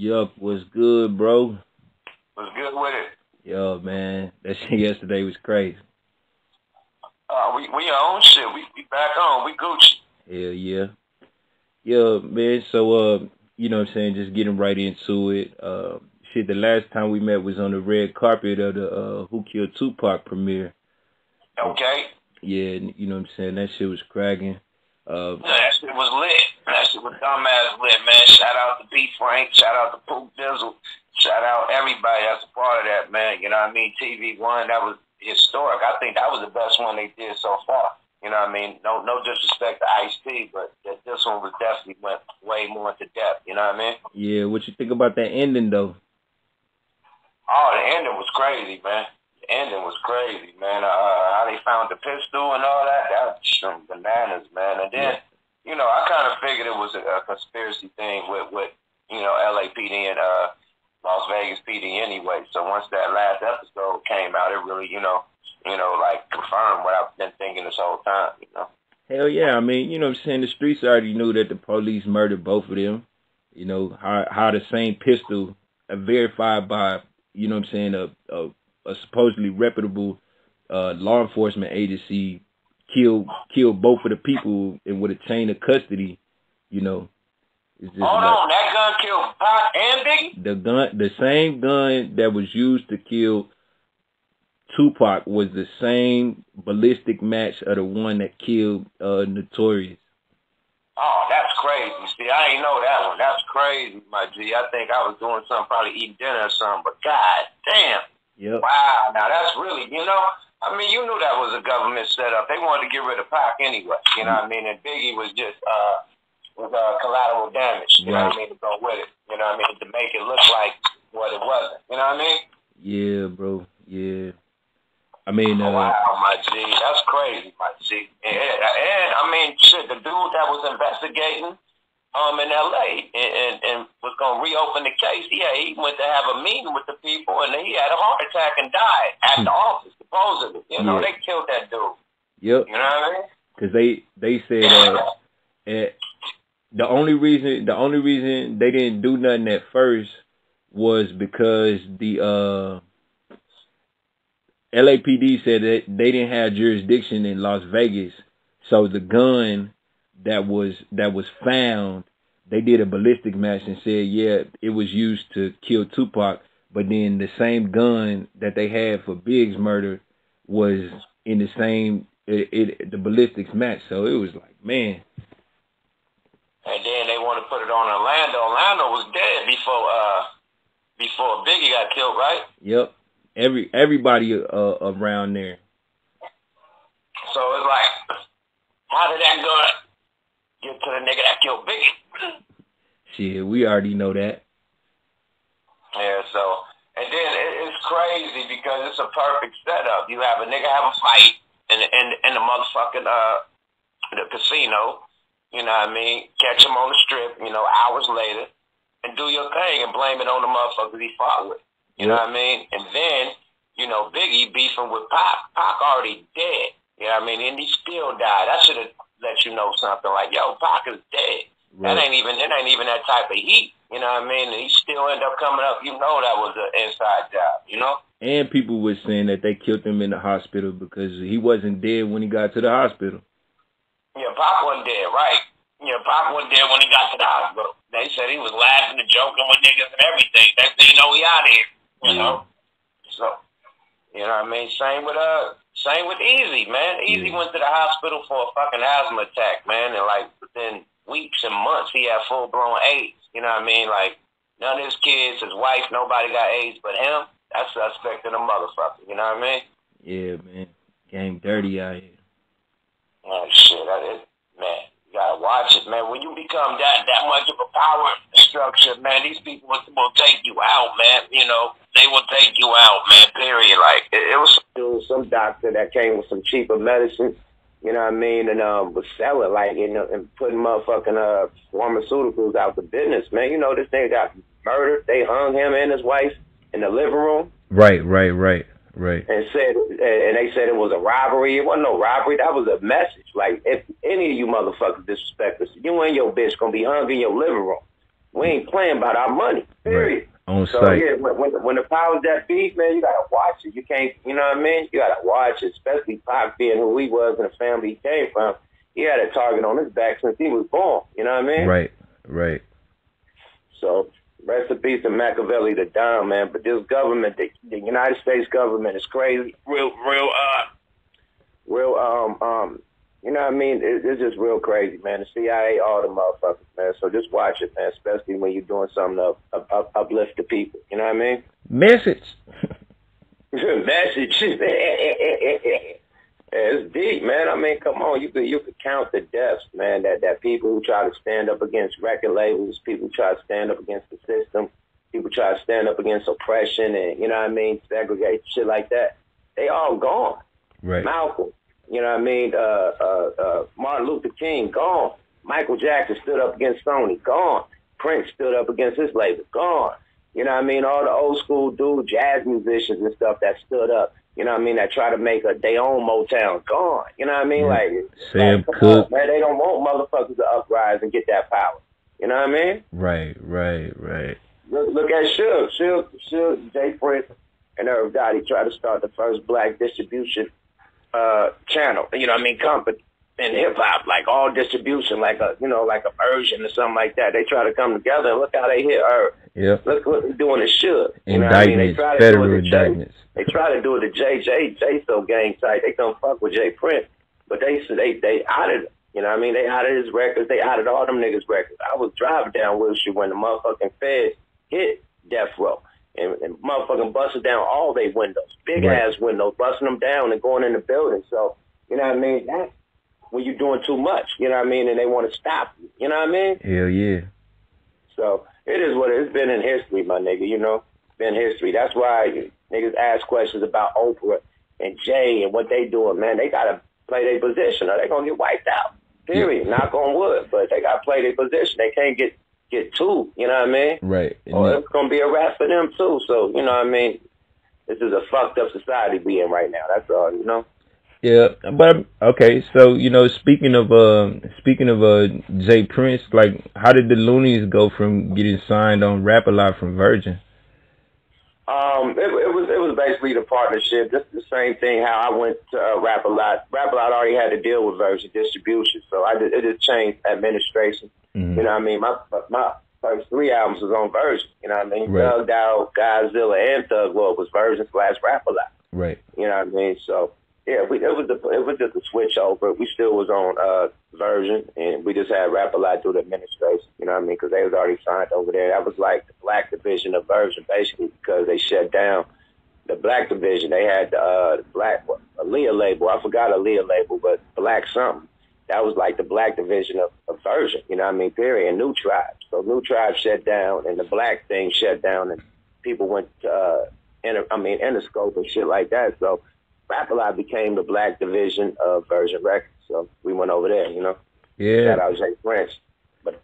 Yup, what's good, bro? What's good with it? Yo, man, that shit yesterday was crazy. We on shit. We back on. We Gucci. Hell yeah. Yeah, man, so, you know what I'm saying, just getting right into it. Shit, the last time we met was on the red carpet of the Who Killed Tupac premiere. Okay. Yeah, you know what I'm saying, that shit was cracking. That shit was lit. That shit was dumbass lit, man. Shout out to B. Frank. Shout out to Poop Dizzle. Shout out everybody that's a part of that, man. You know what I mean? TV1, that was historic. I think that was the best one they did so far. You know what I mean? No disrespect to Ice-T, but this one was definitely went way more into depth. You know what I mean? Yeah, what you think about that ending, though? Oh, the ending was crazy, man. The ending was crazy, man. How they found the pistol and all that, that's some bananas, man. And then, you know, I kind of figured it was a conspiracy thing with you know, LAPD and Las Vegas PD anyway. So once that last episode came out, it really, you know, like confirmed what I've been thinking this whole time, you know. Hell yeah, I mean, you know what I'm saying, the streets already knew that the police murdered both of them. You know, how the same pistol, verified by, you know what I'm saying, a supposedly reputable law enforcement agency killed both of the people and with a chain of custody, you know. It's just Hold on, that gun killed Pac and Biggie? The same gun that was used to kill Tupac was the same ballistic match of the one that killed Notorious. Oh, that's crazy. See, I ain't know that one. That's crazy, my G. I think I was doing something, probably eating dinner or something, but god damn. Yep. Wow, now that's really, you know, I mean, you knew that was a government setup. They wanted to get rid of Pac anyway, you know what I mean? And Biggie was just, collateral damage, you know what I mean, to go with it, you know what I mean, to make it look like what it wasn't, you know what I mean? Yeah, bro, yeah. I mean, wow, my G, that's crazy, my G. And I mean, shit, the dude that was investigating in L.A. and was going to reopen the case, he went to have a meeting with the people, and he had a heart attack and died at the office, supposedly. You know, they killed that dude. Yep. You know what I mean? Because they said the only reason they didn't do nothing at first was because the LAPD said that they didn't have jurisdiction in Las Vegas, so the gun that was found, they did a ballistic match and said, it was used to kill Tupac, but then the same gun that they had for Big's murder was in the same the ballistics match. So it was like, man. And then they want to put it on Orlando. Orlando was dead before Biggie got killed, right? Yep. Everybody around there. So it's like, how did that gun get to the nigga that killed Biggie? Shit, we already know that. Yeah, so, and then it's crazy because it's a perfect setup. You have a nigga have a fight in the motherfucking, the casino, you know what I mean? Catch him on the strip, you know, hours later, and do your thing and blame it on the motherfuckers he fought with. You know what I mean? And then, you know, Biggie beefing with Pac. Pac already dead. You know what I mean? And he still died. I should have let you know something like, yo, Pac is dead. Right. It ain't even that type of heat. You know what I mean? And he still end up coming up. You know that was an inside job, you know? And people were saying that they killed him in the hospital because he wasn't dead when he got to the hospital. Yeah, Pac wasn't dead, right. Yeah, Pac wasn't dead when he got to the hospital. They said he was laughing and joking with niggas and everything. Next thing you know, he out of here. You know? So, you know what I mean? Same with Easy, man. Easy went to the hospital for a fucking asthma attack, man. And like within weeks and months, he had full-blown AIDS. You know what I mean? Like, none of his kids, his wife, nobody got AIDS but him. That's suspect in a motherfucker. You know what I mean? Yeah, man. Game dirty out here. Oh, shit. Man, you gotta watch it, man. When you become that much of a power structure, man, these people will take you out, man. You know, they will take you out, man, period. Like, it was some doctor that came with some cheaper medicine, you know what I mean, and was selling, like, you know, and putting motherfucking pharmaceuticals out the business, man. You know, this thing got murdered. They hung him and his wife in the living room. Right. And they said it was a robbery. It wasn't no robbery. That was a message. Like, if any of you motherfuckers disrespect us, you and your bitch gonna be hung in your living room. We ain't playing about our money, period. Right. On so, site. yeah, when the powers that be, man, you got to watch it. You can't, you know what I mean? You got to watch it, especially Pac being who he was and the family he came from. He had a target on his back since he was born, you know what I mean? Right. So, rest in peace to Machiavelli the Don, man. But this government, the United States government is crazy. Real, you know what I mean? It's just real crazy, man. The CIA, all the motherfuckers, man. So just watch it, man, especially when you're doing something to uplift the people. You know what I mean? Message. Message. It's deep, man. I mean, come on. You could count the deaths, man, that people who try to stand up against record labels, people who try to stand up against the system, people try to stand up against oppression and, you know what I mean, segregate, shit like that. They all gone. Right. Malcolm. You know what I mean? Martin Luther King, gone. Michael Jackson stood up against Sony, gone. Prince stood up against his label, gone. You know what I mean? All the old school dudes, jazz musicians and stuff that stood up, you know what I mean, that try to make their own Motown, gone. You know what I mean? Yeah. Like, Sam come Cooke. on, man, they don't want motherfuckers to uprise and get that power. You know what I mean? Right. Look at Suge, Jay Prince, and Irv Gotti tried to start the first black distribution channel, you know what I mean, company in hip hop, like all distribution, like a version or something like that. They try to come together and look how they hit Irv. Yeah. Look what they're doing to Suge. You know what I mean? Indictments, federal indictments. They try to do it to Jay so gang tight. They don't fuck with Jay Prince, but they outed him. You know what I mean? They outed his records. They outed all them niggas' records. I was driving down Wilshire when the motherfucking feds hit Death Row. And motherfucking busting down all their windows, big ass windows, busting them down and going in the building. So, you know what I mean? That's when you're doing too much, you know what I mean? And they want to stop you, you know what I mean? Hell yeah. So it is what it's been in history, my nigga, you know? It's been history. That's why niggas ask questions about Oprah and Jay and what they doing, man. They got to play their position or they going to get wiped out, period. Knock on wood, but they got to play their position. They can't get two, you know what I mean? Right. Or it's going to be a wrap for them, too. So, you know what I mean? This is a fucked up society we in right now. That's all, you know? Yeah, but, okay, so, you know, speaking of Jay Prince, like, how did the Loonies go from getting signed on Rap-A-Lot from Virgin? It was basically the partnership, just the same thing how I went to Rap-A-Lot. Rap-A-Lot already had to deal with Virgin distribution, so it just changed administration. Mm-hmm. You know what I mean? My first 3 albums was on Virgin. You know what I mean? Right. Thugged Out, Godzilla, and Thug Lord was Virgin / Rap-A-Lot. Right. You know what I mean? So yeah, it was just a switch over. We still was on Virgin, and we just had Rap-A-Lot do the administration. You know what I mean? Because they was already signed over there. That was like the black division of Virgin, basically, because they shut down the black division. They had the black Aaliyah label. I forgot Aaliyah label, but Black something. That was like the black division of Virgin, you know what I mean, period, and New Tribe. So New Tribe shut down, and the black thing shut down, and people went to, Interscope and shit like that. So Rap-A-Lot became the black division of Virgin Records. So we went over there, you know. Yeah. Shout out Jay Prince. But,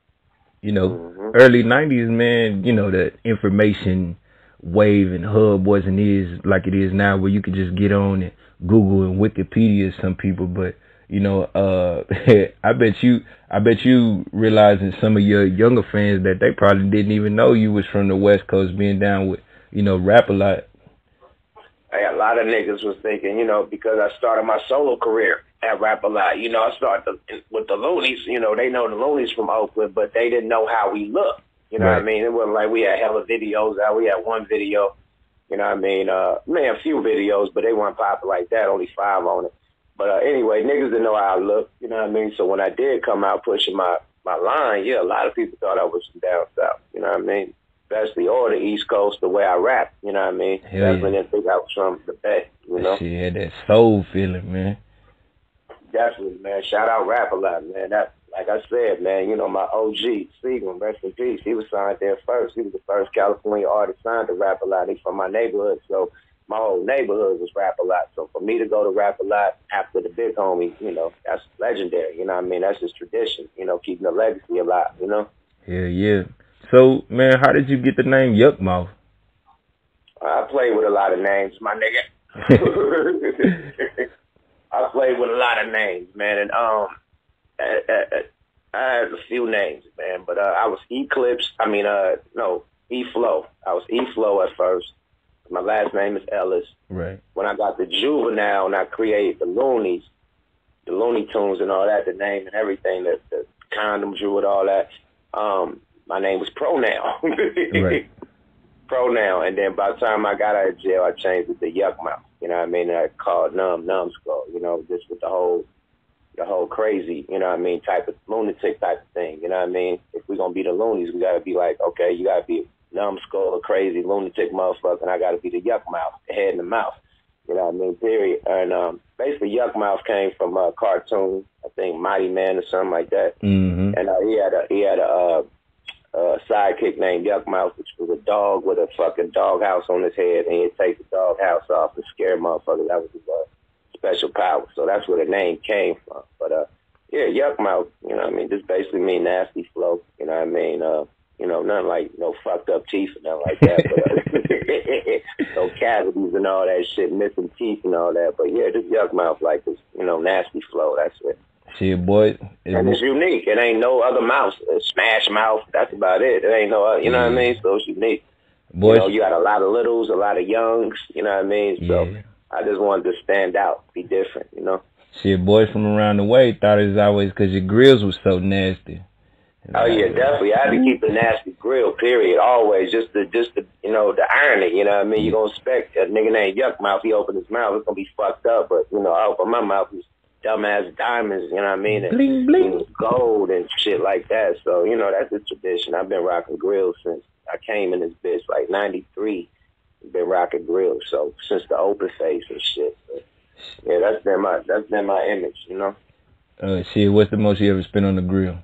you know, early 90s, man, you know, the information wave and hub wasn't like it is now, where you could just get on and Google and Wikipedia some people, but you know, I bet you realizing some of your younger fans that they probably didn't even know you was from the West Coast, being down with, you know, Rap-A-Lot. Hey, a lot of niggas was thinking, you know, because I started my solo career at Rap-A-Lot. You know, I started with the Loonies. You know, they know the Loonies from Oakland, but they didn't know how we looked. You know what I mean? It wasn't like we had hella videos out. We had one video. You know what I mean? A few videos, but they weren't popular like that. Only 5 on it. But anyway, niggas didn't know how I looked, you know what I mean? So when I did come out pushing my line, yeah, a lot of people thought I was from down south, you know what I mean? Especially, or the East Coast, the way I rap, you know what I mean? Definitely didn't think I was from the Bay, you know? She had that soul feeling, man. Definitely, man. Shout out Rap-A-Lot, man. That, like I said, man, you know, my OG, Seagram, rest in peace, he was signed there first. He was the first California artist signed to Rap-A-Lot. He's from my neighborhood, so my whole neighborhood was Rap-A-Lot. So for me to go to Rap-A-Lot after the big homie, you know, that's legendary. You know what I mean? That's just tradition, you know, keeping the legacy alive, you know? Yeah. So, man, how did you get the name Yukmouth? I played with a lot of names, my nigga. I played with a lot of names, man. And I had a few names, man, but I was Eclipse. No, E-Flow. I was E-Flow at first. My last name is Ellis. Right. When I got the Juvenile and I created the Looney Tunes and all that, the name and everything, the condom Jew and all that, my name was Pronoun. Right. Pronoun. And then by the time I got out of jail, I changed it to Yukmouth. You know what I mean? I called Numbskull, you know, just with the whole crazy, you know what I mean, type of lunatic type of thing, you know what I mean? If we're going to be the loonies, we got to be like, okay, you got to be a numbskull, a crazy lunatic motherfucker, and I got to be the Yukmouth, the head and the mouth, you know what I mean, period. And basically Yukmouth came from a cartoon, I think Mighty Man or something like that. Mm-hmm. And he had a sidekick named Yukmouth, which was a dog with a fucking doghouse on his head, and he'd take the doghouse off and scare motherfuckers. That was his special power. So that's where the name came from. But yeah, Yukmouth, you know what I mean, just basically mean nasty flow, you know what I mean? You know, nothing like no fucked up teeth or nothing like that, but no cavities and all that shit, missing teeth and all that. But yeah, just Yukmouth, like this, you know, nasty flow, that's it. Shit, boy. And it's unique. It ain't no other mouse. Smash Mouth, that's about it. It ain't no other, you know what I mean? So it's unique. Boy, you know, you got a lot of littles, a lot of youngs, you know what I mean? So I just wanted to stand out, be different, you know? Shit, boys from around the way thought it was always because your grills was so nasty. Oh yeah, definitely. I had to keep a nasty grill, period, always, just to you know, the irony, you know what I mean? You gonna expect a nigga named Yukmouth, he opened his mouth, it's gonna be fucked up, but, you know, I open my mouth, it's dumbass diamonds, you know what I mean? And bling, bling. Gold and shit like that. So, you know, that's the tradition. I've been rocking grills since I came in this bitch, like 93. I've been rocking grills, so since the open face and shit. But, yeah, that's been my image, you know? Shit, what's the most you ever spent on the grill?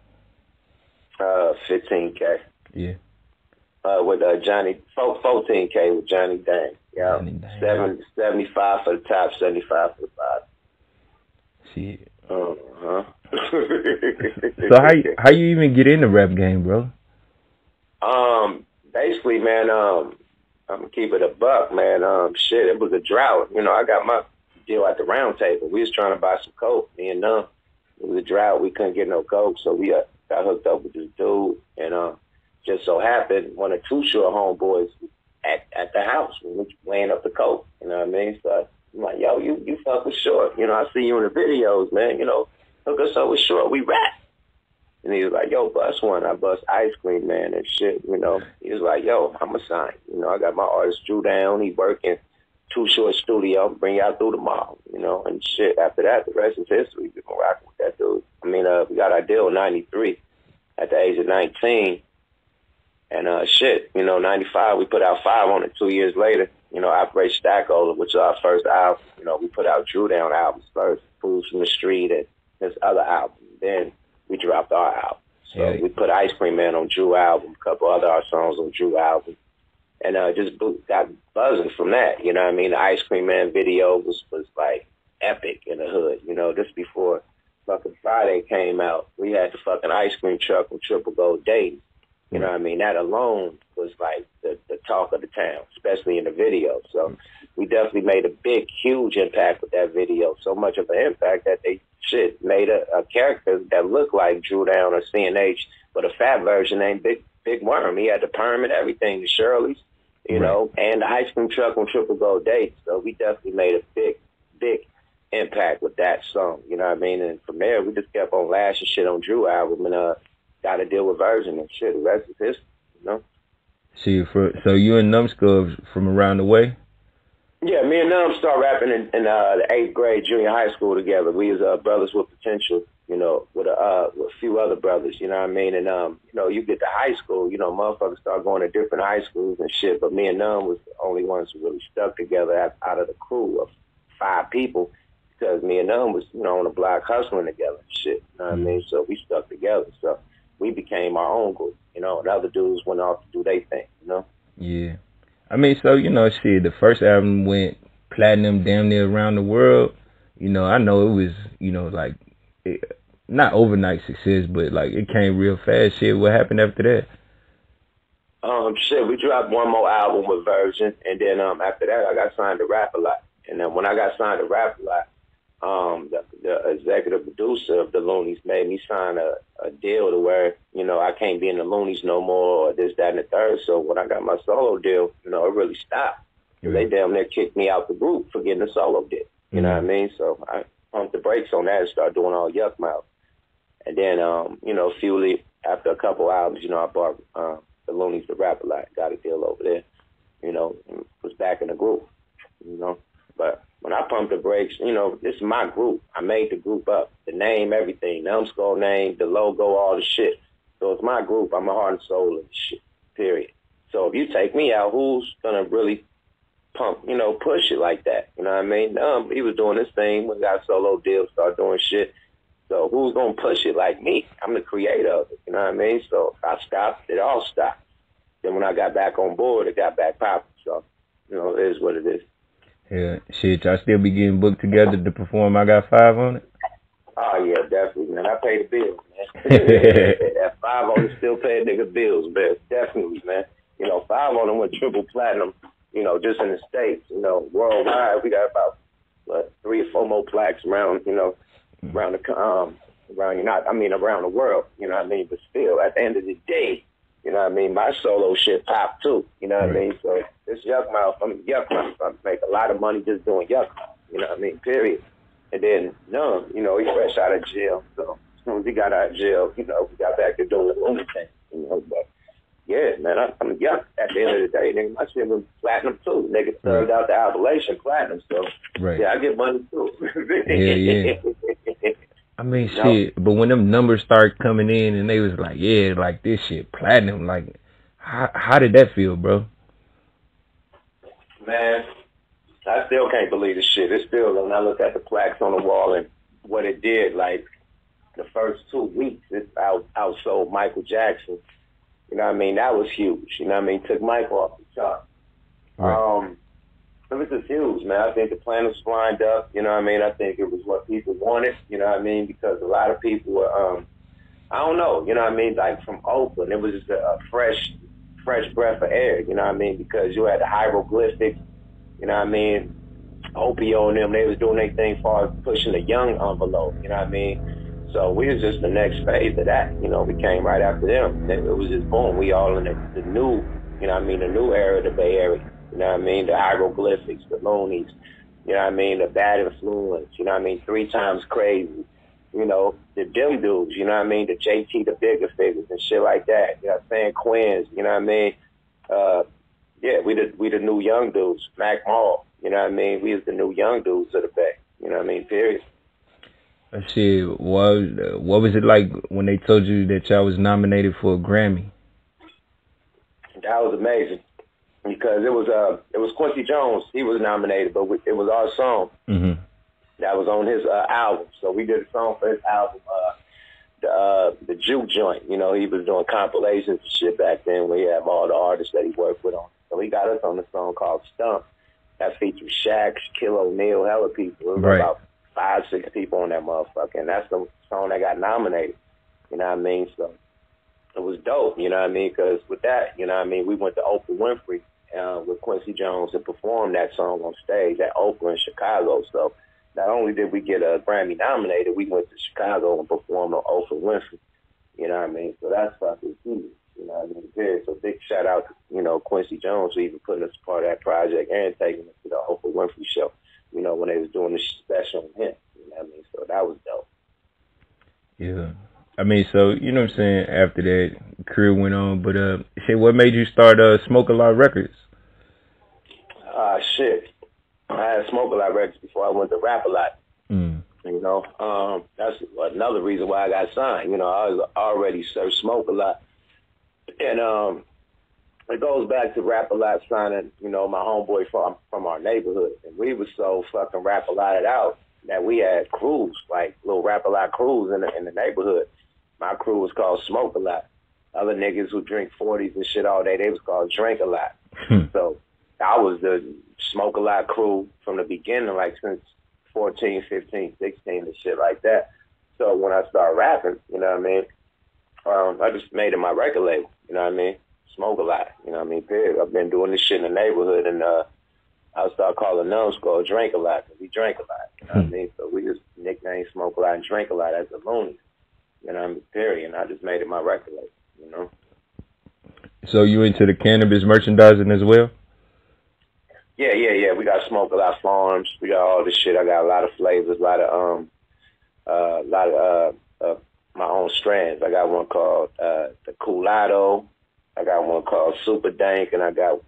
15K. Yeah. With Johnny, 14K with Johnny Dang. Yeah. 75 for the top, 75 for the bottom. Shit. Uh-huh. So how you even get in the rap game, bro? Basically, man, I'm gonna keep it a buck, man. Shit, it was a drought. You know, I got my deal at the round table. We was trying to buy some coke, me and it was a drought. We couldn't get no coke, so we got hooked up with this dude, and just so happened one of Too Short homeboys at the house when we was weighing up the coke. You know what I mean? So I'm like, yo, you fuck with Short. You know, I see you in the videos, man. You know, hook us up with Short. We rap. And he was like, yo, bust one. I bust Ice Cream Man and shit, you know. He was like, yo, I'm a sign. You know, I got my artist Drew down. He working Too Short studio. Bring y'all through the mall, you know. And shit, after that, the rest is history. We've been rocking with that dude. I mean, we got our deal in 93 at the age of 19. And shit, you know, 95, we put out 5 on it 2 years later. You know, Operation Stackola, which is our first album. You know, we put out Drew Down albums first, Fools from the Street, and this other album. Then we dropped our album. So we put Ice Cream Man on Drew album, a couple other our songs on Drew album. And just got buzzing from that, you know what I mean? The Ice Cream Man video was like epic in the hood, you know, just before fucking Friday came out, we had the fucking ice cream truck with Triple Gold Days. You know what I mean? That alone was like the talk of the town, especially in the video. So we definitely made a big, huge impact with that video. So much of an impact that they made a character that looked like Drew Down or CNH, but a fat version named Big Worm. He had the perm and everything, the Shirley's, you know, and the ice cream truck on Triple Gold Days. So we definitely made a big impact with that song. You know what I mean? And from there, we just kept on lashing shit on Drew album and got to deal with Virgin and shit. The rest is history, you know? So you and Numbskull from around the way? Yeah, me and Numb started rapping in the 8th grade junior high school together. We was brothers with potential, you know, with a few other brothers, you know what I mean? And, you know, you get to high school, you know, motherfuckers start going to different high schools and shit, but me and Numb was the only ones who really stuck together out of the crew of 5 people because me and Numb was, you know, on the block hustling together and shit, you know what I mean? So we stuck together. So we became our own group, you know, and other dudes went off to do their thing, you know? Yeah. I mean, so, you know, shit, the first album went platinum damn near around the world. You know, I know it was, you know, like, not overnight success, but, like, it came real fast. Shit, what happened after that? We dropped one more album with Virgin, and then after that, I got signed to Rap A Lot. And then when I got signed to Rap A Lot, the executive producer of the Loonies made me sign a a deal to where, you know, I can't be in the Loonies no more or this, that, and the third. So when I got my solo deal, you know, it really stopped. Mm-hmm. They damn near kicked me out the group for getting a solo deal. You know what I mean? So I pumped the brakes on that and started doing all Yukmouth. And then, you know, after a couple albums, you know, I bought the Loonies to Rap a Lot, got a deal over there, you know, and was back in the group, you know. But when I pumped the brakes, you know, this is my group. I made the group up, the name, everything, the Numbskull name, the logo, all the shit. So it's my group. I'm a heart and soul of the shit, period. So if you take me out, who's going to really pump, you know, push it like that? You know what I mean? He was doing this thing. We got a solo deal, started doing shit. So who's going to push it like me? I'm the creator of it, you know what I mean? So I stopped, it all stopped. Then when I got back on board, it got back popping. So, you know, it is what it is. Yeah, shit, y'all still be getting booked together to perform I Got Five on it? Oh, yeah, definitely, man. I pay the bills, man. That 5 on it still pay nigga bills, man. Definitely, man. You know, 5 on them went triple platinum, you know, just in the States. You know, worldwide, we got about, 3 or 4 more plaques around, you know, around the world, you know what I mean? But still, at the end of the day, you know what I mean, my solo shit popped too, you know what I mean? So this Yukmouth, I make a lot of money just doing Yukmouth, you know what I mean, period. And then, you know, he's fresh out of jail, so as soon as he got out of jail, you know, we got back to doing the Looney thing, you know, but yeah, man, I'm Yuck at the end of the day, nigga. My shit was platinum too. Nigga served out the Appalachian platinum, so yeah, I get money too. Yeah. I mean, shit, but when them numbers start coming in and they was like, yeah, like this shit platinum, like, how did that feel, bro? Man, I still can't believe this shit. It's still, when I look at the plaques on the wall and what it did, like the first 2 weeks, it outsold Michael Jackson. You know what I mean? That was huge. You know what I mean? Took Michael off the chart. Right. It was just huge, man. I think the planets lined up. You know what I mean? I think it was what people wanted. You know what I mean? Because a lot of people were, I don't know. You know what I mean? Like from Oakland, it was just a fresh breath of air. You know what I mean? Because you had the hieroglyphics. You know what I mean? Opio and them, they was doing their thing as far as pushing the young envelope. You know what I mean? So we was just the next phase of that. You know, we came right after them. It was just boom. We all in the new, you know what I mean, the new era of the Bay Area. You know what I mean? The hieroglyphics, the Loonies, you know what I mean? The Bad Influence, you know what I mean? 3 Times Crazy, you know, the dim dudes, you know what I mean? The JT, the bigger figures and shit like that. You know what I'm saying? Quins, you know what I mean? Yeah, we the new young dudes. Mac Mall, you know what I mean? We was the new young dudes of the Bay. You know what I mean? Period. Shit, what was it like when they told you that y'all was nominated for a Grammy? That was amazing because it was Quincy Jones. He was nominated, but it was our song that was on his album. So we did a song for his album, the Juke Joint. You know, he was doing compilations and shit back then. We had all the artists that he worked with on. So he got us on the song called Stump. That featured Shaq, Shaquille O'Neal, hella people. It was about 5, 6 people on that motherfucker, and that's the song that got nominated. You know what I mean? So it was dope, you know what I mean? Because with that, you know what I mean, we went to Oprah Winfrey with Quincy Jones and performed that song on stage at Oprah in Chicago. So not only did we get a Grammy nominated, we went to Chicago and performed on Oprah Winfrey. You know what I mean? So that's fucking huge. You know what I mean? Period. So big shout out to, you know, Quincy Jones for even putting us part of that project and taking us to the Oprah Winfrey show, you know, when they was doing the special on him. You know what I mean? So that was dope. Yeah. I mean, so, you know what I'm saying, after that, career went on, but, shit, what made you start, Smoke a Lot Records? Shit. I had Smoke a Lot Records before I went to Rap a Lot. You know, that's another reason why I got signed. You know, I was already Smoke a Lot. And, it goes back to Rap a Lot signing, you know, my homeboy from our neighborhood. And we was so fucking Rap a Lotted out that we had crews, like little Rap a Lot crews in the neighborhood. My crew was called Smoke a Lot. Other niggas who drink 40s and shit all day, they was called Drink a Lot. So I was the Smoke a Lot crew from the beginning, like since 14, 15, 16 and shit like that. So when I started rapping, you know what I mean, I just made it my record label, you know what I mean? Smoke a Lot, you know what I mean? Period. I've been doing this shit in the neighborhood, and I started calling Numbskull Drink a Lot because we drank a lot, you know what I mean? So we just nicknamed Smoke a Lot and Drink a Lot as the Loonies. You know, period. And I just made it my record label, you know. So you into the cannabis merchandising as well? Yeah. We got Smoke a Lot Farms. We got all this shit. I got a lot of flavors, a lot of my own strands. I got one called the Coolado. I got one called Super Dank, and I got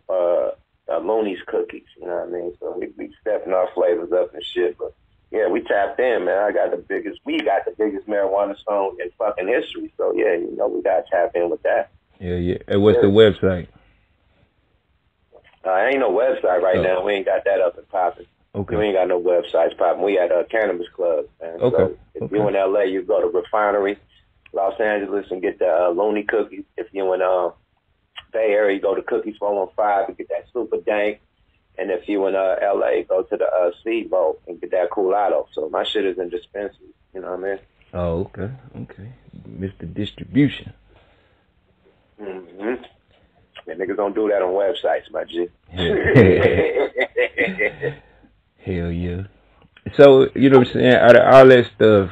Looney's Cookies. You know what I mean? So we stepping our flavors up and shit. But yeah, we tapped in, man. We got the biggest marijuana song in fucking history. So yeah, you know, we got to tap in with that. Yeah. And what's the website? Ain't no website right now. We ain't got that up and popping. Okay. We ain't got no websites popping. We at Cannabis Clubs, man. Okay. So if you in LA, you go to Refinery, Los Angeles, and get the Looney Cookies. If you in Bay Area, you go to Cookies 415 and get that Super Dank. And if you in LA, go to the Seed Bowl and get that Coolado. So my shit is in dispensaries. You know what I mean? Oh, okay. Mr. Distribution. Mm-hmm. Yeah, niggas don't do that on websites, my G. Hell yeah. So, you know what I'm saying, out of all that stuff,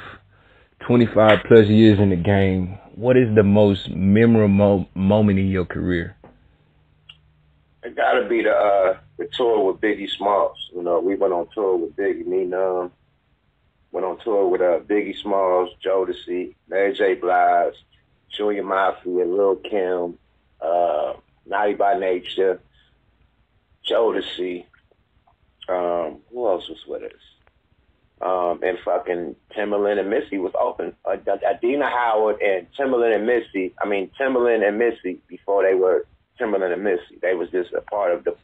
25 plus years in the game, what is the most memorable moment in your career? It gotta be the tour with Biggie Smalls. You know, we went on tour with Biggie. Me and went on tour with Biggie Smalls, Jodeci, Mary J. Blige, Junior Mafia, Lil Kim, Naughty by Nature, Jodeci. Who else was with us? And fucking Timbaland and Missy was open. Adina Howard and Timbaland and Missy, before they were Timbaland and Missy, they was just a part of the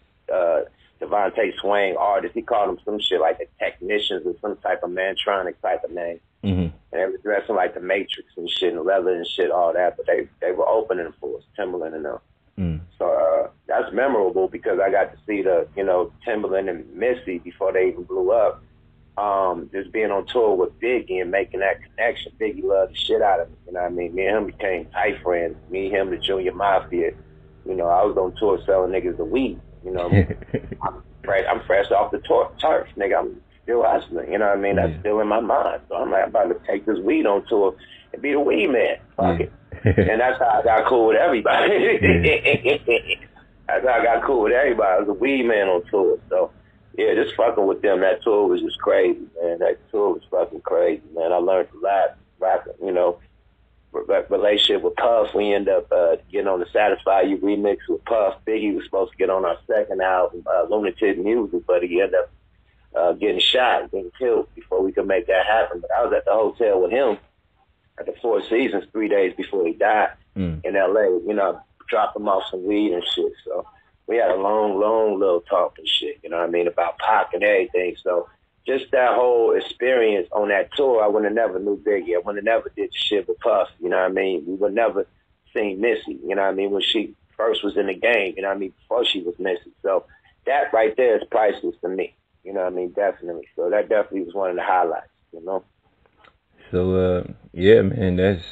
Devontae Swain artists. He called them some shit like the Technicians or some type of Mantronic type of name. Mm-hmm. And they were dressing like the Matrix and shit and leather and shit, all that. But they were opening for us, Timbaland and them. Mm. So that's memorable because I got to see the, you know, Timbaland and Missy before they even blew up. Just being on tour with Biggie and making that connection. Biggie loved the shit out of me. You know what I mean? Me and him became tight friends. Me, him, the Junior Mafia. You know, I was on tour selling niggas the weed. You know, I'm fresh off the turf, nigga. I'm still hustling. You know what I mean? That's still in my mind. So I'm like, I'm about to take this weed on tour and be the weed man. Fuck it. And that's how I got cool with everybody. That's how I got cool with everybody. I was a weed man on tour. So, yeah, just fucking with them. That tour was just crazy, man. That tour was fucking crazy, man. I learned a lot. Rapping, you know, relationship with Puff. We ended up getting on the Satisfy You remix with Puff. Biggie was supposed to get on our second album, Lunatic Music, but he ended up getting shot, getting killed before we could make that happen. But I was at the hotel with him at the Four Seasons 3 days before he died in L.A., you know, dropped him off some weed and shit. So we had a long little talk and shit, you know what I mean, about Pac and everything. So just that whole experience on that tour, I would have never knew Biggie. I would have never did shit with Puff, you know what I mean? We would never seen Missy, you know what I mean, when she first was in the game, you know what I mean, before she was Missy. So that right there is priceless to me, you know what I mean, definitely. So that definitely was one of the highlights, you know? So, yeah, man, that's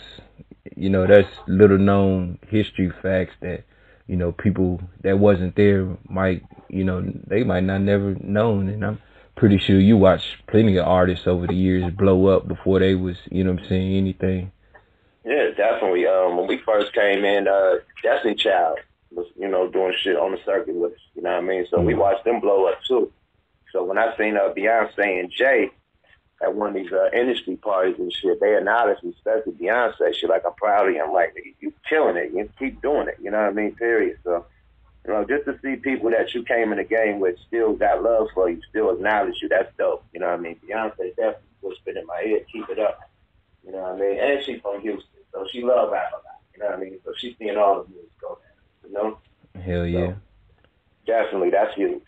little known history facts that, you know, people that wasn't there might, you know, they might not never known. And I'm pretty sure you watched plenty of artists over the years blow up before they was, you know what I'm saying, anything. Yeah, definitely. When we first came in, Destiny Child was, you know, doing shit on the circuit with us, you know what I mean? So we watched them blow up too. So when I seen Beyonce and Jay at one of these industry parties and shit, they acknowledged me, especially Beyonce. Shit, like, I'm proud of you. I'm like, you killing it. You keep doing it. You know what I mean? Period. So, you know, just to see people that you came in the game with still got love for you, still acknowledge you, that's dope. You know what I mean? Beyonce definitely whispered in my ear, keep it up. You know what I mean? And she's from Houston, so she loves rap a lot. You know what I mean? So she's seeing all the music go down. You know? Hell yeah. So, definitely, that's huge.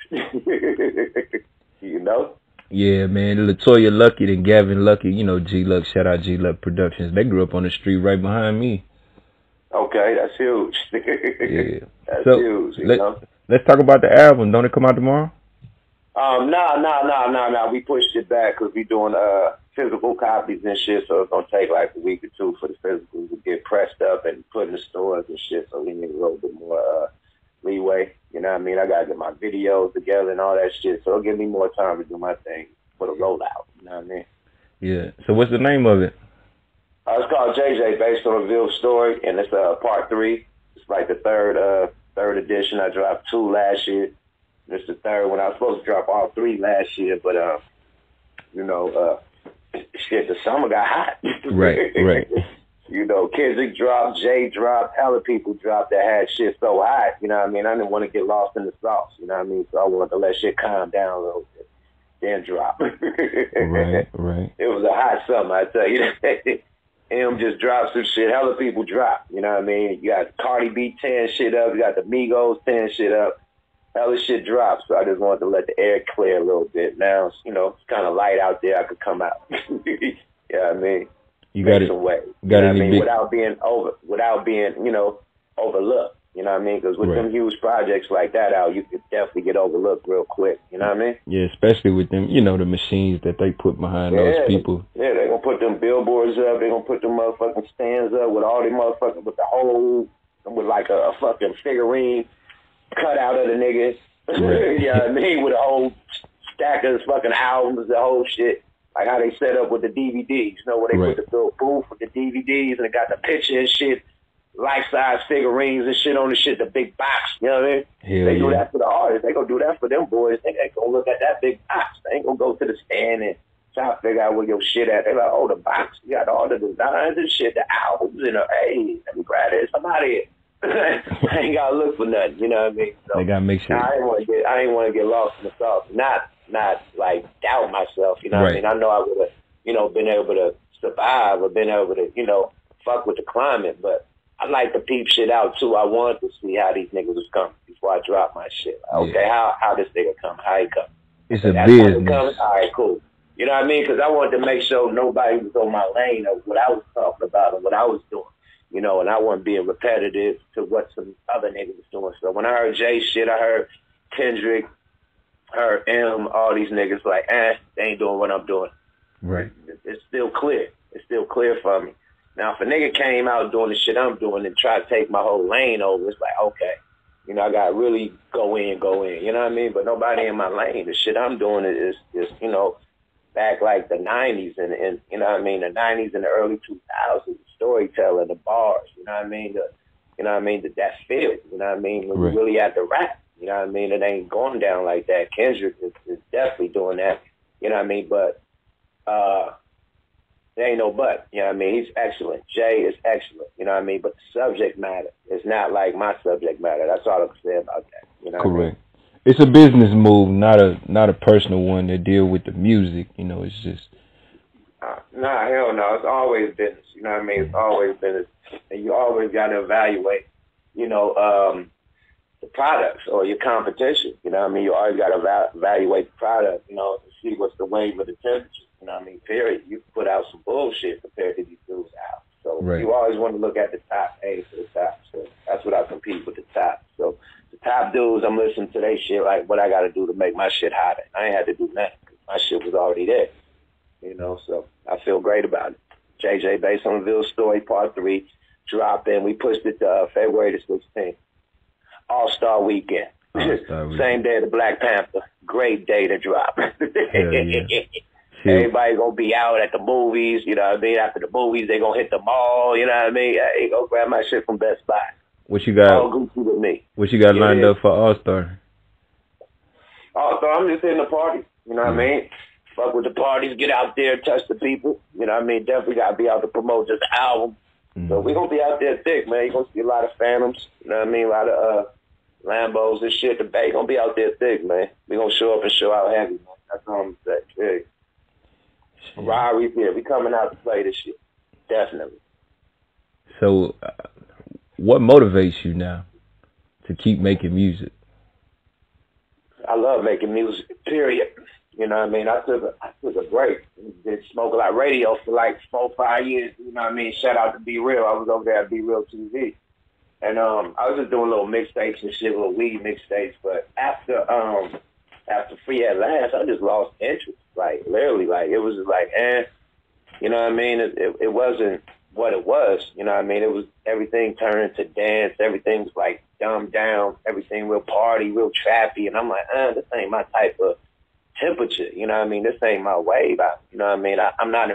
You know? Yeah, man. LaToya Luckett and Gavin Luckett, you know, G-Luck, shout out G-Luck Productions. They grew up on the street right behind me. Okay, that's huge. Yeah. That's so, huge, you know? Let's talk about the album. Don't it come out tomorrow? No. We pushed it back because we doing physical copies and shit, so it's going to take like a week or two for the physicals to get pressed up and put in the stores and shit, so we need a little bit more leeway. You know what I mean? I got to get my videos together and all that shit, so it'll give me more time to do my thing for the rollout. You know what I mean? Yeah. So what's the name of it? It's called JJ, based on a real story, and it's part 3. It's like the third edition. I dropped 2 last year. This is the third one. I was supposed to drop all 3 last year, but shit, the summer got hot. Right. You know, Kendrick dropped, Jay dropped, hella people dropped that had shit so hot. You know what I mean? I didn't want to get lost in the sauce. You know what I mean? So I wanted to let shit calm down a little bit, then drop. Right. It was a hot summer, I tell you. Him just dropped some shit. Hella people dropped. You know what I mean? You got Cardi B tearing shit up. You got the Migos tearing shit up. Hella shit dropped. So I just wanted to let the air clear a little bit. Now, it's kind of light out there. I could come out. You know what I mean? You got it. Got any big... without being overlooked. You know what I mean? Because with them huge projects like that out, you could definitely get overlooked real quick. You know what I mean? Yeah, especially with them, the machines that they put behind those people. Yeah, they're going to put them billboards up. They're going to put them motherfucking stands up with all the motherfucking, with like a fucking figurine cut out of the nigga. Right. You know what I mean? With a whole stack of fucking albums, the whole shit. Like how they set up with the DVDs. Where they put the little booth with the DVDs and they got the picture and shit. Life-size figurines and shit on the shit, the big box, you know what I mean? They do that for the artists. They gonna do that for them boys. They ain't gonna look at that big box. They ain't gonna go to the stand and try to figure out where your shit at. They like, oh, the box, you got all the designs and shit, the albums, and hey, let me grab it. Somebody I ain't gotta look for nothing, you know what I mean? So, they gotta make sure. I ain't wanna get lost in the sauce. Not like doubt myself, you know what I mean? I know I would have, been able to survive or been able to, fuck with the climate, but I like to peep shit out too. I wanted to see how these niggas was coming before I drop my shit. Okay, how this nigga come? How he come? It's a business. All right, cool. You know what I mean? Because I wanted to make sure nobody was on my lane of what I was talking about and what I was doing. And I wasn't being repetitive to what some other niggas was doing. So when I heard Jay shit, I heard Kendrick, heard M, all these niggas like, they ain't doing what I'm doing. Right. It's still clear. It's still clear for me. Now, if a nigga came out doing the shit I'm doing and tried to take my whole lane over, it's like, okay, I got to really go in, you know what I mean? But nobody in my lane. The shit I'm doing is back like the 90s and you know what I mean, the 90s and the early 2000s, the storytelling, the bars, you know what I mean? That feel, you know what I mean? When you really at the rap, you know what I mean? It ain't going down like that. Kendrick is definitely doing that, you know what I mean? But, there ain't no but, you know what I mean? He's excellent. Jay is excellent, you know what I mean? But the subject matter is not like my subject matter. That's all I can say about that, you know what I mean? It's a business move, not a personal one to deal with the music, it's just... Nah, hell no. It's always business, you know what I mean? It's always business. And you always got to evaluate, the products or your competition, you know what I mean? You always got to evaluate the product, to see what's the wave of the temperature. You know what I mean? Period. You put out some bullshit compared to these dudes out. So you always want to look at the top A for the top. So that's what I compete with the top. So the top dudes, I'm listening to their shit like what I got to do to make my shit hotter. I ain't had to do nothing. My shit was already there. So I feel great about it. JJ, based on the real story, part 3, dropped in. We pushed it to February the 16th. All-Star Weekend. Same day as the Black Panther. Great day to drop. Everybody gonna be out at the movies, you know what I mean? After the movies, they gonna hit the mall, you know what I mean? Hey, go grab my shit from Best Buy. What you got? All Gucci with me. What you got lined up for All-Star? All-Star, I'm just in the party, you know what I mean? Fuck with the parties, get out there, touch the people, you know what I mean? Definitely gotta be out to promote this album. So we gonna be out there thick, man. You gonna see a lot of Phantoms, you know what I mean? A lot of Lambos and shit. The Bay gonna be out there thick, man. We gonna show up and show out heavy, man. That's all I'm saying. Yeah. Rari's here. We coming out to play this shit. Definitely. So, what motivates you now to keep making music? I love making music, period. You know what I mean? I took a break. Did Smoke a Lot Radio for like 4 or 5 years. You know what I mean? Shout out to Be Real. I was over there at Be Real TV. And I was just doing little mixtapes and shit, little weed mixtapes. But after Free at Last, I just lost interest. Like, literally, like, it was just like, you know what I mean? It wasn't what it was, you know what I mean? It was, everything turned into dance, everything was like dumbed down, everything real party, real trappy, and I'm like, this ain't my type of temperature, you know what I mean? This ain't my wave, you know what I mean? I'm not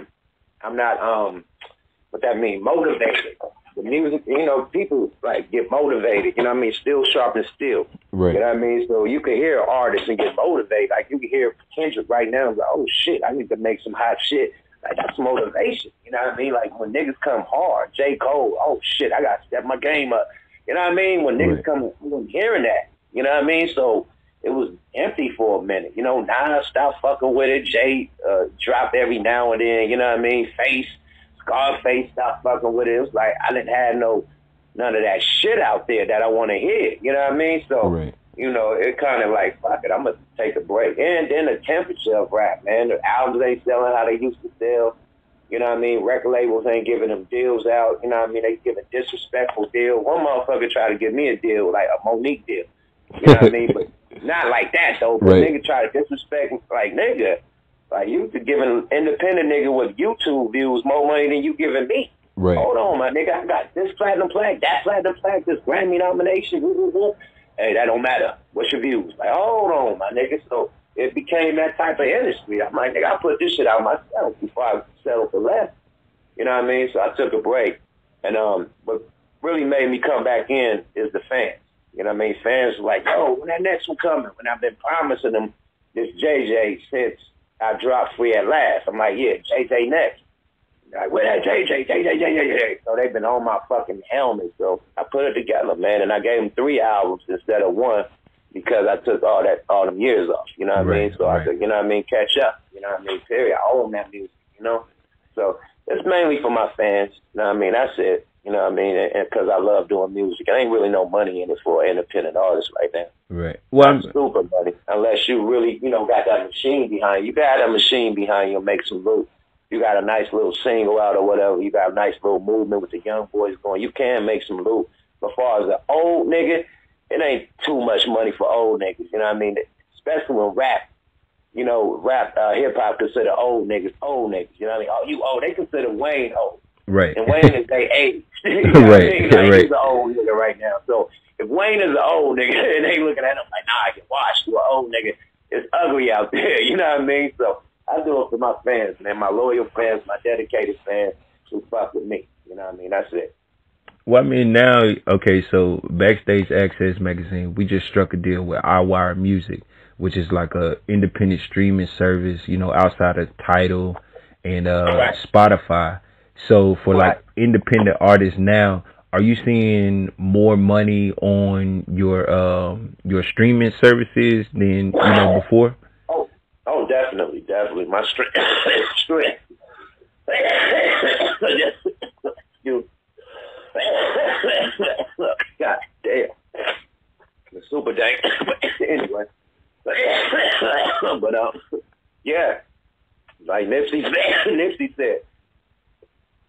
what that mean? Motivated. The music, you know, people like get motivated. You know what I mean? Steel sharpens steel. Right. You know what I mean? So you can hear artists and get motivated. Like you can hear Kendrick right now. Like, oh shit, I need to make some hot shit. Like that's motivation. You know what I mean? Like when niggas come hard, J. Cole. Oh shit, I gotta step my game up. You know what I mean? When niggas come, I'm hearing that. You know what I mean? So it was empty for a minute. You know, Nas stopped fucking with it. Jay dropped every now and then. You know what I mean? Scarface stopped fucking with it. It was like I didn't have none of that shit out there that I want to hear. You know what I mean? So, you know, it kind of like, fuck it, I'm going to take a break. And then the temperature of rap, man. The albums ain't selling how they used to sell. You know what I mean? Record labels ain't giving them deals out. You know what I mean? They giving disrespectful deal. One motherfucker tried to give me a deal, like a Monique deal. You know what I mean? But not like that, though. But nigga try to disrespect, like, nigga, like you giving independent nigga with YouTube views more money than you giving me. Right. Hold on, my nigga. I got this platinum plaque, that platinum plaque, this Grammy nomination. Hey, that don't matter. What's your views? Like, hold on, my nigga. So it became that type of industry. I'm like, nigga, I put this shit out myself before I settle for less. You know what I mean? So I took a break. And what really made me come back in is the fans. You know what I mean? Fans were like, yo, when that next one coming? When I've been promising them this JJ since I dropped Free at Last. I'm like, yeah, JJ next. Like, where that JJ? So they've been on my fucking helmet. So I put it together, man, and I gave them 3 albums instead of 1 because I took all them years off. You know what I mean? So I said, you know what I mean, catch up. You know what I mean? Period. I own that music, you know? So it's mainly for my fans. You know what I mean? That's it. You know what I mean? And because I love doing music. There ain't really no money in it for an independent artist right now. Right. Well, not super money. Unless you really, you know, got that machine behind you. You got that machine behind you and make some loot. You got a nice little single out or whatever. You got a nice little movement with the young boys going. You can make some loot. But as far as the old nigga, it ain't too much money for old niggas. You know what I mean? Especially when rap, you know, hip-hop consider old niggas. You know what I mean? Oh, you old. They consider Wayne old. Right. And Wayne is their age. You know what I mean? Like, he's an old nigga right now. So if Wayne is an old nigga and they looking at him like, nah, I can watch you an old nigga. It's ugly out there. You know what I mean? So I do it for my fans, man, my loyal fans, my dedicated fans who fuck with me. You know what I mean? That's it. Well, I mean, now, okay, so Backstage Access magazine, we just struck a deal with Iwire Music, which is like a independent streaming service, you know, outside of Tidal and Spotify. So for like independent artists now, are you seeing more money on your streaming services than, you know, before? Oh, definitely. My strength. God damn. The super dank. Anyway. But yeah. Like Nipsey said,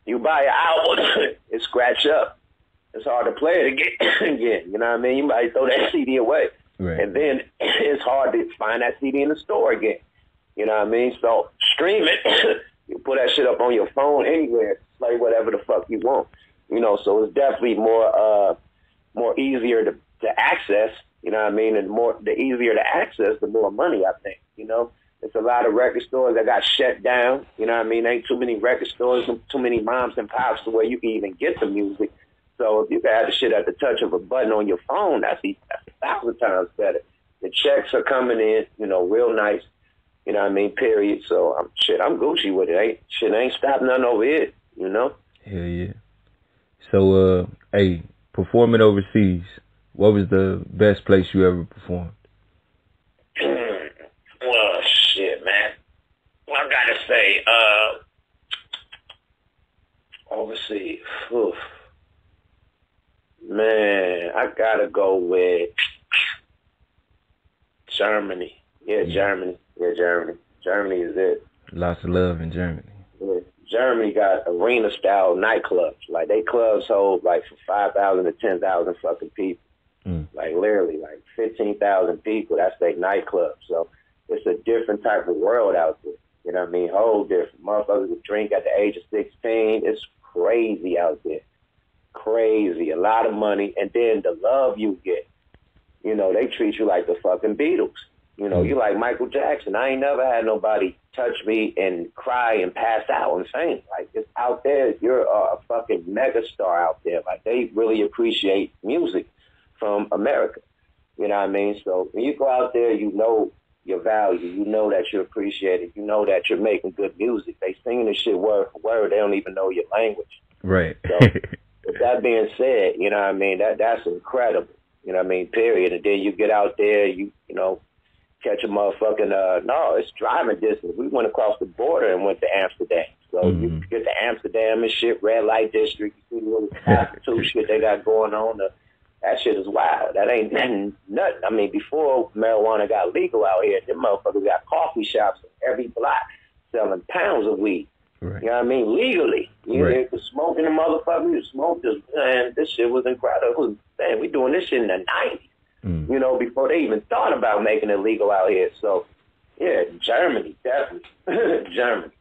you buy an album, it scratch up. It's hard to play it again. You know what I mean? You might throw that CD away. Right. And then it's hard to find that CD in the store again. You know what I mean? So stream it. You put that shit up on your phone anywhere. Play whatever the fuck you want. You know, so it's definitely more easier to access. You know what I mean? And the easier to access, the more money, I think. You know, it's a lot of record stores that got shut down. You know what I mean? Ain't too many record stores, too many moms and pops to where you can even get the music. So if you can have the shit at the touch of a button on your phone, that's 1,000 times better. The checks are coming in, you know, real nice. You know what I mean? Period. So I'm Gucci with it. Ain't stopped nothing over here. You know? Hell yeah. So hey, performing overseas, what was the best place you ever performed? Well, shit, man. I gotta say, overseas. Oof. Man, I gotta go with Germany. Yeah, Germany. Germany is it. Lots of love in Germany. Yeah. Germany got arena-style nightclubs. Like, they clubs hold, like, from 5,000 to 10,000 fucking people. Like, literally, like, 15,000 people. That's their nightclub. So it's a different type of world out there. You know what I mean? Whole different. Motherfuckers would drink at the age of 16. It's crazy out there. Crazy. A lot of money. And then the love you get. You know, they treat you like the fucking Beatles. You know, you like Michael Jackson. I ain't never had nobody touch me and cry and pass out and faint. Like, it's out there. You're a fucking mega star out there. Like, they really appreciate music from America. You know what I mean? So when you go out there, you know your value. You know that you're appreciated. You know that you're making good music. They singing this shit word for word. They don't even know your language. Right. So with that being said, you know what I mean? That's incredible. You know what I mean? Period. And then you get out there, you know, catch a motherfucking, no, it's driving distance. We went across the border and went to Amsterdam. So you get to Amsterdam and shit, red light district, you see the little prostitute shit they got going on. That shit is wild. That ain't nothing. I mean, before marijuana got legal out here, them motherfuckers got coffee shops in every block selling pounds of weed. Right. You know what I mean? Legally. You know, smoking the motherfucker, you smoke this, man, this shit was incredible. Man, we doing this shit in the 90s. You know, before they even thought about making it legal out here. So, yeah, Germany, definitely. Germany.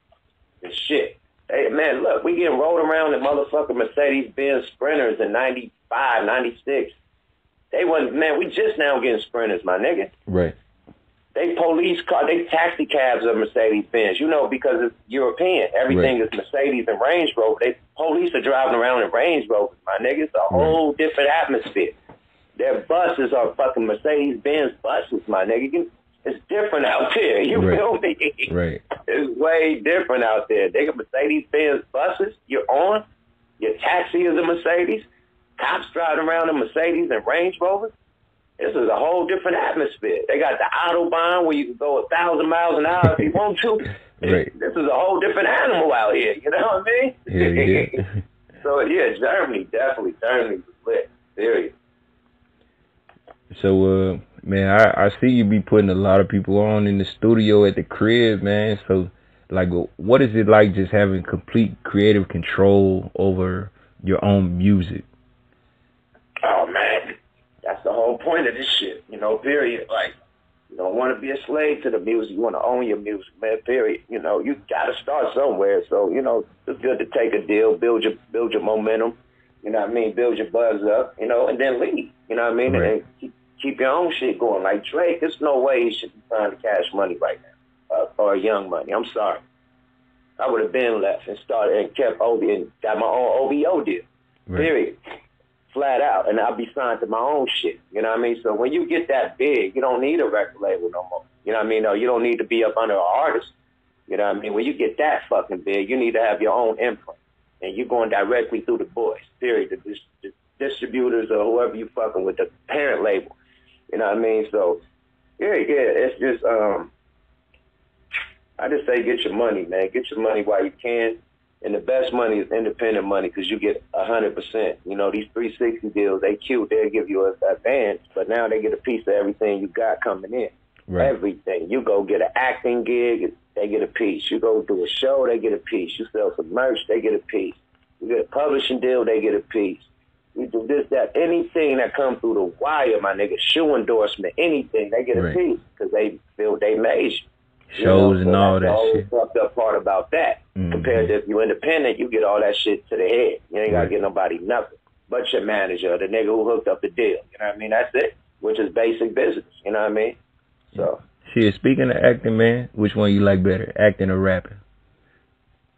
And shit. Hey, man, look, we getting rolled around in motherfucking Mercedes-Benz Sprinters in 95, 96. They wasn't, man, we just now getting Sprinters, my nigga. Right. They police car, they taxi cabs are Mercedes-Benz, you know, because it's European. Everything is Mercedes and Range Rover. Police are driving around in Range Rovers, my nigga. It's a whole different atmosphere. Their buses are fucking Mercedes-Benz buses, my nigga. It's different out there. You feel me? Right. It's way different out there. They got Mercedes-Benz buses. You're on. Your taxi is a Mercedes. Cops driving around in Mercedes and Range Rovers. This is a whole different atmosphere. They got the Autobahn where you can go 1,000 miles an hour if you want to. This is a whole different animal out here. You know what I mean? Yeah. So, yeah, Germany, definitely. Germany was lit. Serious. So, man, I see you be putting a lot of people on in the studio at the crib, man. So, like, what is it like just having complete creative control over your own music? Oh, man, that's the whole point of this shit, you know, period. Like, you don't want to be a slave to the music. You want to own your music, man, period. You know, you got to start somewhere. So, you know, it's good to take a deal, build your momentum, you know what I mean, build your buzz up, you know, and then leave, you know what I mean, and keep your own shit going. Like Drake, there's no way he should be trying to cash money right now, or Young Money. I'm sorry. I would have been left and started and kept OB and got my own OBO deal, period. Flat out. And I'll be signed to my own shit. You know what I mean? So when you get that big, you don't need a record label no more. You know what I mean? No, you don't need to be up under an artist. You know what I mean? When you get that fucking big, you need to have your own imprint. And you're going directly through the boys, period. The distributors or whoever you fucking with, the parent label. You know what I mean? So, yeah, it's just, I just say get your money, man. Get your money while you can. And the best money is independent money because you get 100%. You know, these 360 deals, they cute. They'll give you an advance, but now they get a piece of everything you got coming in. Everything. You go get an acting gig, they get a piece. You go do a show, they get a piece. You sell some merch, they get a piece. You get a publishing deal, they get a piece. You do this, that, anything that comes through the wire, my nigga, shoe endorsement, anything, they get a piece because they feel they made you. Shows and all that shit. That's the whole fucked up part about that. Compared to if you're independent, you get all that shit to the head. You ain't got to get nobody nothing but your manager, the nigga who hooked up the deal. You know what I mean? That's it, which is basic business. You know what I mean? So. Shit, speaking of acting, man, which one you like better, acting or rapping?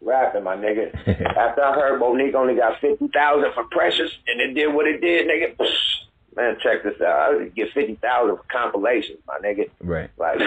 Rapping, my nigga. After I heard Monique only got 50,000 for Precious, and it did what it did, nigga. Man, check this out. I would get 50,000 for compilations, my nigga. Right. Like,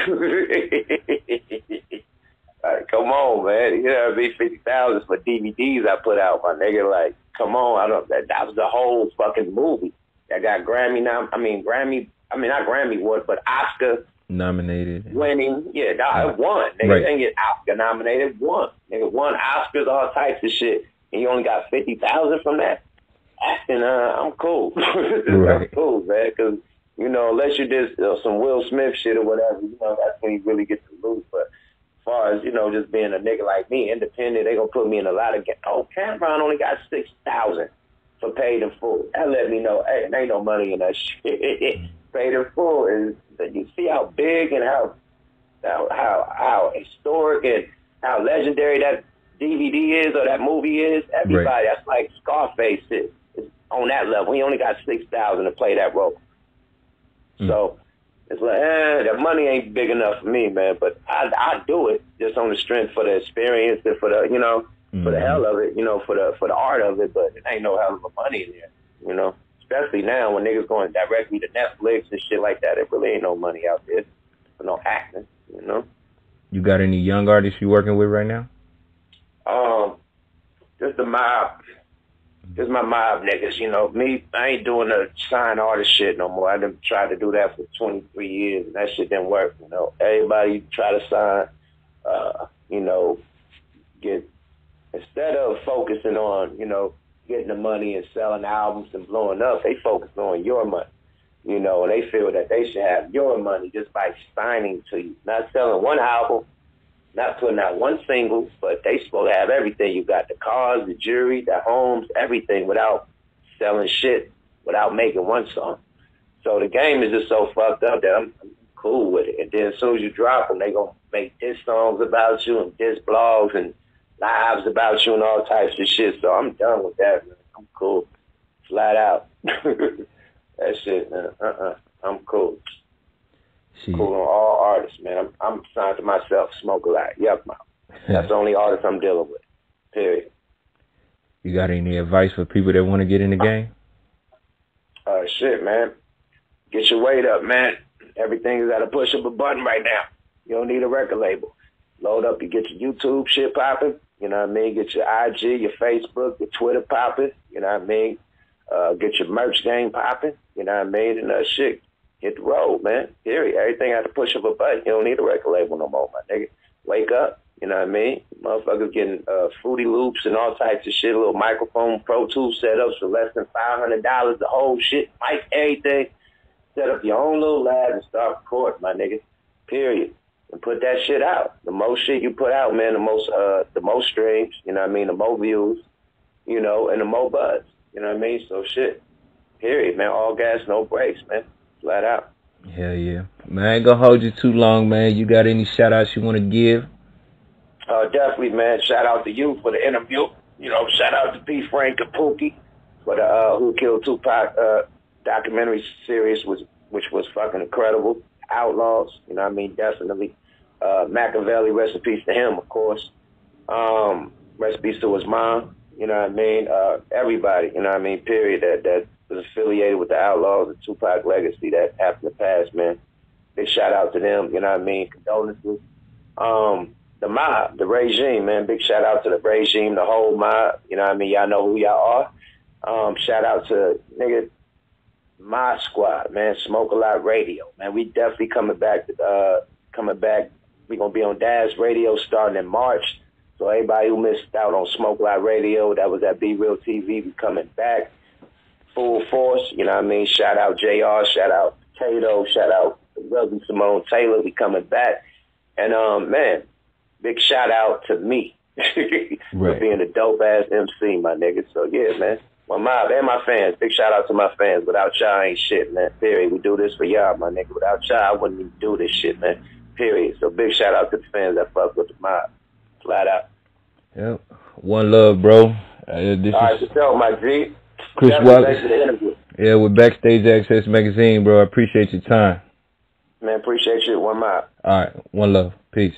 like, come on, man. You know what I mean? 50,000 for DVDs I put out, my nigga. Like, come on. That was the whole fucking movie. That got Grammy now. I mean, not Grammy Award, but Oscar nominated. Winning. Yeah, it won. Nigga didn't get Oscar nominated. Won. Nigga won Oscars, all types of shit. And you only got 50,000 from that? Acting, I'm cool. I'm cool, man, because, you know, unless you did some Will Smith shit or whatever, you know, that's when you really get to lose. But as far as, you know, just being a nigga like me, independent, they going to put me in a lot of Cameron only got 6,000 for paid in full. That let me know, hey, there ain't no money in that shit. Paid in full is, you see how big and how historic and how legendary that DVD is or that movie is. Everybody, that's like Scarface is on that level. He only got 6,000 to play that role. So It's like, the money ain't big enough for me, man. But I do it just on the strength for the experience and for the, you know, for the hell of it, you know, for the art of it. But it ain't no hell of a money in there, you know. Especially now when niggas going directly to Netflix and shit like that. It really ain't no money out there for no acting, you know. You got any young artists you working with right now? Just the mob. Just my mob niggas, you know. Me, I ain't doing the sign artist shit no more. I done tried to do that for 23 years, and that shit didn't work, you know. Everybody try to sign, you know, instead of focusing on, you know, getting the money and selling albums and blowing up, they focus on your money, you know, and they feel that they should have your money just by signing to you. Not selling one album, not putting out one single, but they supposed to have everything. You got the cars, the jewelry, the homes, everything without selling shit, without making one song. So the game is just so fucked up that I'm cool with it. And then as soon as you drop them, they going to make diss songs about you and diss blogs and lives about you and all types of shit. So I'm done with that, man. I'm cool. Flat out. That shit, man. I'm cool. Cool on all artists, man. I'm signed to myself, Smoke a Lot, Yukmouth. That's the only artist I'm dealing with. Period. You got any advice for people that want to get in the game? Shit, man. Get your weight up, man. Everything is at a push of a button right now. You don't need a record label. Load up, you get your YouTube shit popping. You know what I mean? Get your IG, your Facebook, your Twitter popping. You know what I mean? Get your merch game popping. You know what I mean? And shit. Hit the road, man. Period. Everything at the push of a button. You don't need a record label no more, my nigga. Wake up. You know what I mean? Motherfuckers getting Fruity Loops and all types of shit. Little microphone, Pro Tools setups for less than $500. The whole shit, mic, everything. Set up your own little lab and start recording, my nigga. Period. And put that shit out. The more shit you put out, man, the most streams. You know what I mean? The more views. You know, and the more buzz. You know what I mean? So shit. Period, man. All gas, no brakes, man. Flat out. Hell yeah. Man, I ain't gonna hold you too long, man. You got any shout outs you want to give? Definitely, man. Shout out to you for the interview. You know, shout out to P. Frank Kapuki for the Who Killed Tupac documentary series, which was fucking incredible. Outlaws, you know what I mean? Definitely. Machiavelli, rest in peace to him, of course. Rest in peace to his mom, you know what I mean? Everybody, you know what I mean? Period. That was affiliated with the Outlaws and Tupac legacy that happened to pass, man. Big shout out to them, you know what I mean? Condolences. The mob, the regime, man. Big shout out to the regime, the whole mob, you know what I mean? Y'all know who y'all are. Shout out to nigga my squad, man. Smoke a Lot Radio, man. We definitely coming back. We gonna be on Dash Radio starting in March. So everybody who missed out on Smoke a Lot Radio, that was at Be Real TV, we coming back full force. You know what I mean? Shout out JR, shout out Tato, shout out Rugby Simone Taylor. We coming back, and man, big shout out to me for being a dope ass MC, my nigga. So yeah, man. My mob and my fans. Big shout out to my fans. Without y'all, ain't shit, man. Period. We do this for y'all, my nigga. Without y'all, I wouldn't even do this shit, man. Period. So big shout out to the fans that fuck with the mob. Flat out. Yep. One love, bro. All right, for sure, my G. Chris Wallace. Yeah, with Backstage Access Magazine, bro. I appreciate your time. Man, appreciate you. One mob. All right. One love. Peace.